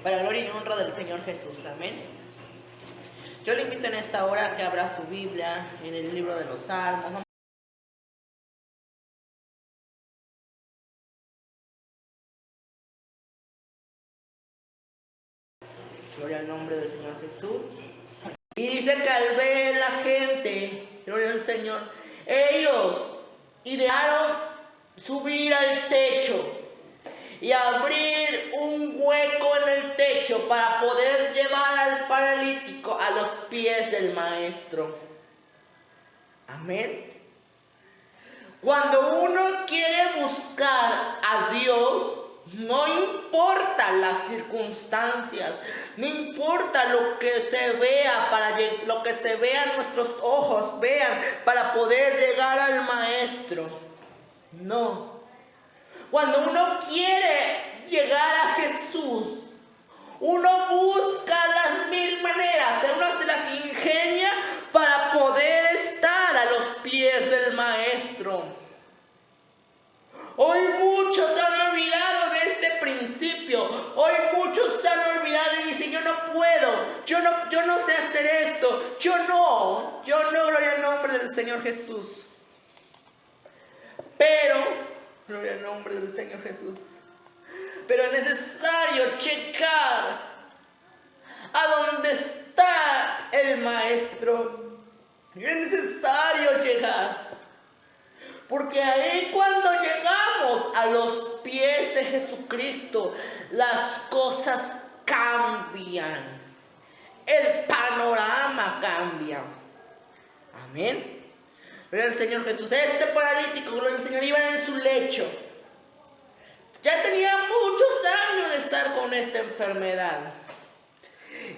para gloria y honra del Señor Jesús. Amén. Yo le invito en esta hora a que abra su Biblia en el libro de los Salmos. Gloria al nombre del Señor Jesús. Y dice que al ver la gente, gloria al Señor, ellos idearon subir al techo y abrir un hueco en el techo para poder llevar al paralítico a los pies del Maestro. Amén. Cuando uno quiere buscar a Dios, no importa las circunstancias, no importa lo que se vea, lo que se vea nuestros ojos vean para poder llegar al Maestro. No. Cuando uno quiere llegar a Jesús, uno busca las mil maneras, uno se las ingenia para poder estar a los pies del Maestro. Hoy muchos se han olvidado de este principio. Hoy muchos se han olvidado y dicen: yo no puedo, yo no sé hacer esto, yo no, gloria al nombre del Señor Jesús. Pero, gloria al nombre del Señor Jesús, pero es necesario checar a dónde está el Maestro. Es necesario llegar. Porque ahí cuando llegamos a los pies de Jesucristo, las cosas cambian. El panorama cambia. Amén. Gloria al Señor Jesús. Este paralítico, gloria al Señor, iba en su lecho. Ya tenía muchos años de estar con esta enfermedad.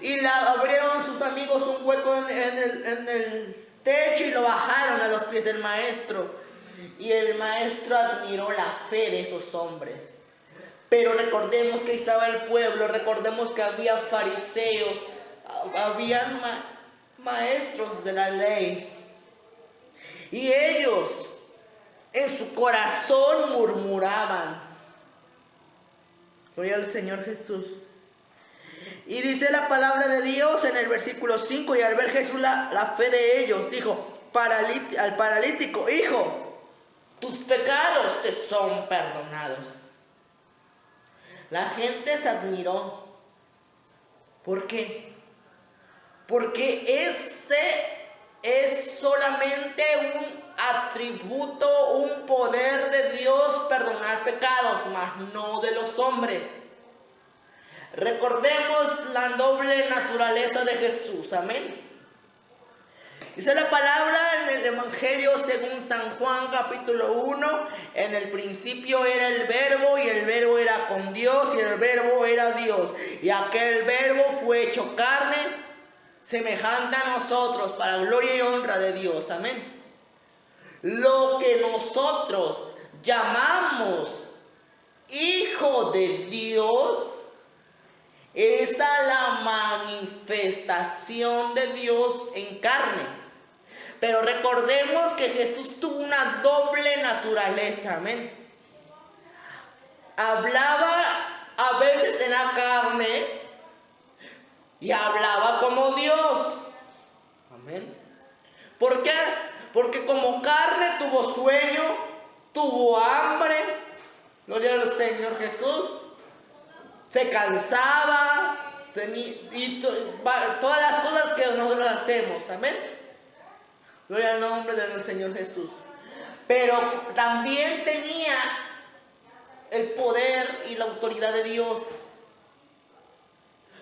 Y abrieron sus amigos un hueco en el techo y lo bajaron a los pies del Maestro. Y el Maestro admiró la fe de esos hombres. Pero recordemos que estaba el pueblo, recordemos que había fariseos, habían maestros de la ley. Y ellos en su corazón murmuraban. Gloria al Señor Jesús. Y dice la palabra de Dios en el versículo 5: y al ver Jesús la fe de ellos, dijo al paralítico: hijo, tus pecados te son perdonados. La gente se admiró. ¿Por qué? Porque ese es solamente un atributo, un poder de Dios, perdonar pecados, mas no de los hombres. Recordemos la noble naturaleza de Jesús. Amén. Dice la palabra en el Evangelio según San Juan capítulo 1, en el principio era el verbo y el verbo era con Dios y el verbo era Dios. Y aquel verbo fue hecho carne, semejante a nosotros, para gloria y honra de Dios. Amén. Lo que nosotros llamamos Hijo de Dios es a la manifestación de Dios en carne. Pero recordemos que Jesús tuvo una doble naturaleza. Amén. Hablaba a veces en la carne y hablaba como Dios. Amén. ¿Por qué? Porque como carne tuvo sueño, tuvo hambre. Gloria al Señor Jesús. Se cansaba y todas las cosas que nosotros hacemos. Amén. Gloria al nombre del Señor Jesús. Pero también tenía el poder y la autoridad de Dios.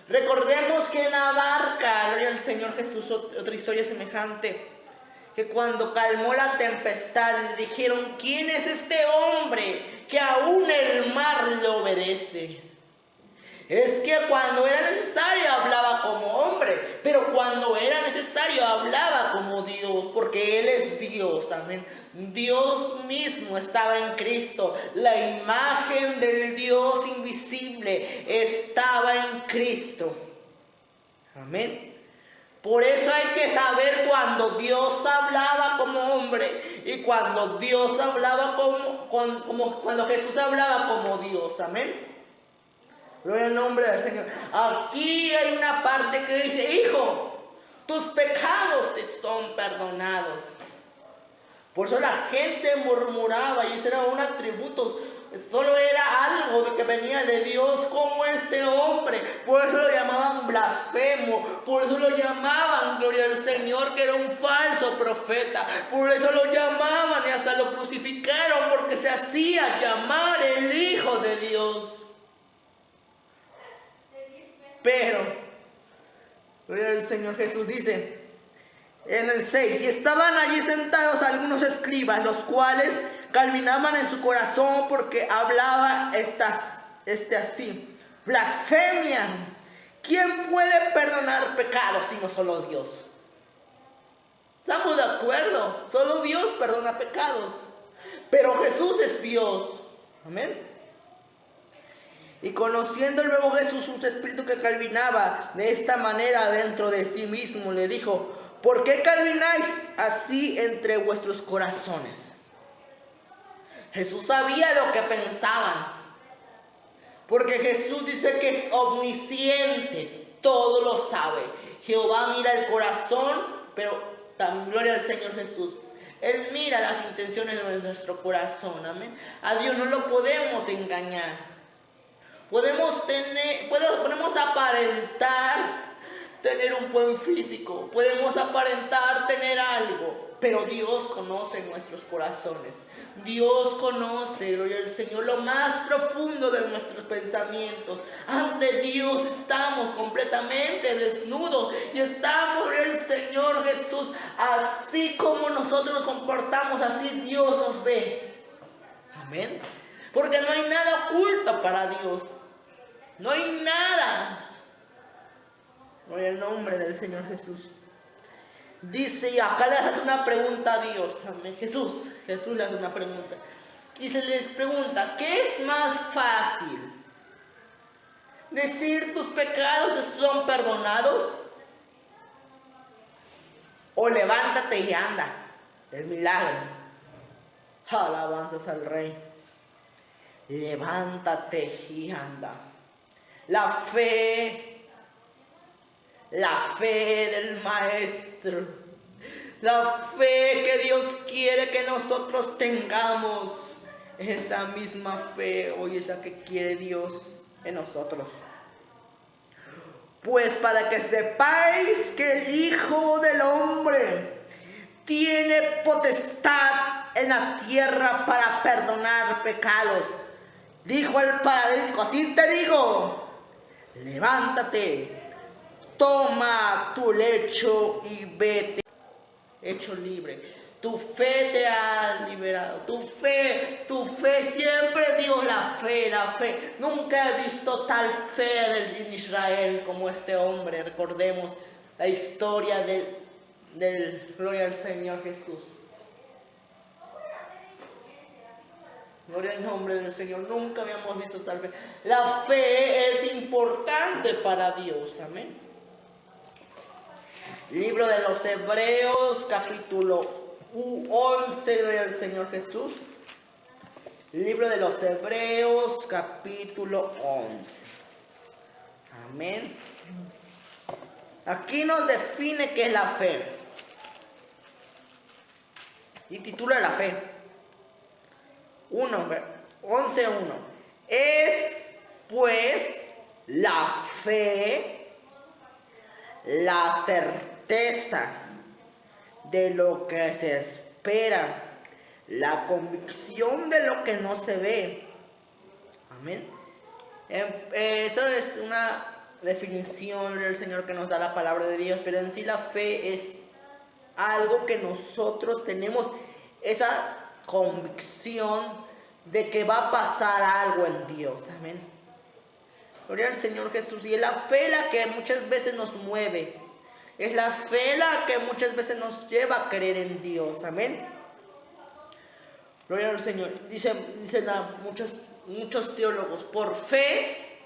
Recordemos que en la barca, gloria al Señor Jesús, otra historia semejante, que cuando calmó la tempestad, le dijeron: ¿quién es este hombre que aún el mar le obedece? Es que cuando era necesario hablaba como hombre, pero cuando era necesario hablaba como Dios, porque Él es Dios. Amén. Dios mismo estaba en Cristo. La imagen del Dios invisible estaba en Cristo. Amén. Por eso hay que saber cuando Dios hablaba como hombre y cuando Dios hablaba cuando Jesús hablaba como Dios. Amén. Gloria al nombre del Señor. Aquí hay una parte que dice, hijo, tus pecados te son perdonados. Por eso la gente murmuraba, y ese era un atributo, solo era algo de que venía de Dios, como este hombre. Por eso lo llamaban blasfemo, por eso lo llamaban, gloria al Señor, que era un falso profeta. Por eso lo llamaban y hasta lo crucificaron, porque se hacía llamar el Hijo de Dios. Pero, gloria al Señor, Jesús dice en el 6, y estaban allí sentados algunos escribas, los cuales calvinaban en su corazón porque hablaba así, blasfemia. ¿Quién puede perdonar pecados sino solo Dios? ¿Estamos de acuerdo? Solo Dios perdona pecados. Pero Jesús es Dios. Amén. Y conociendo luego Jesús un espíritu que calvinaba de esta manera dentro de sí mismo, le dijo, ¿por qué calvináis así entre vuestros corazones? Jesús sabía lo que pensaban, porque Jesús dice que es omnisciente, todo lo sabe. Jehová mira el corazón, pero también gloria al Señor Jesús. Él mira las intenciones de nuestro corazón, amén. A Dios no lo podemos engañar. Podemos aparentar tener un buen físico, podemos aparentar tener algo, pero Dios conoce nuestros corazones. Dios conoce, gloria al Señor, lo más profundo de nuestros pensamientos. Ante Dios estamos completamente desnudos y estamos, gloria al Señor Jesús, así como nosotros nos comportamos, así Dios nos ve. Amén. Porque no hay nada oculto para Dios. No hay nada. Gloria al nombre del Señor Jesús. Dice, y acá le hace una pregunta a Dios. Amén. Jesús le hace una pregunta. Y se les pregunta, ¿qué es más fácil? ¿Decir tus pecados son perdonados? ¿O levántate y anda? El milagro. Alabanzas al Rey. Levántate y anda. La fe del Maestro, la fe que Dios quiere que nosotros tengamos, esa misma fe hoy es la que quiere Dios en nosotros. Pues para que sepáis que el Hijo del Hombre tiene potestad en la tierra para perdonar pecados. Dijo el paralítico, así te digo, levántate, toma tu lecho y vete. Hecho libre. Tu fe te ha liberado. Tu fe siempre dio la fe. Nunca he visto tal fe en Israel como este hombre. Recordemos la historia del gloria al Señor Jesús. Gloria al nombre del Señor. Nunca habíamos visto tal fe. La fe es importante para Dios. Amén. Libro de los Hebreos, capítulo 11, gloria al Señor Jesús. Libro de los Hebreos, capítulo 11. Amén. Aquí nos define qué es la fe. Y titula la fe. 11:1. Es pues la fe, la certeza de lo que se espera, la convicción de lo que no se ve. Amén. Esto es una definición del Señor que nos da la palabra de Dios, pero en sí la fe es algo que nosotros tenemos, esa convicción de que va a pasar algo en Dios. Amén. Gloria al Señor Jesús. Y es la fe la que muchas veces nos mueve. Es la fe la que muchas veces nos lleva a creer en Dios. Amén. Gloria al Señor. Dicen muchos teólogos, por fe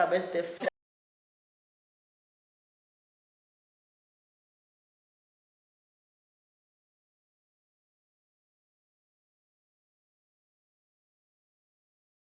a través de fe.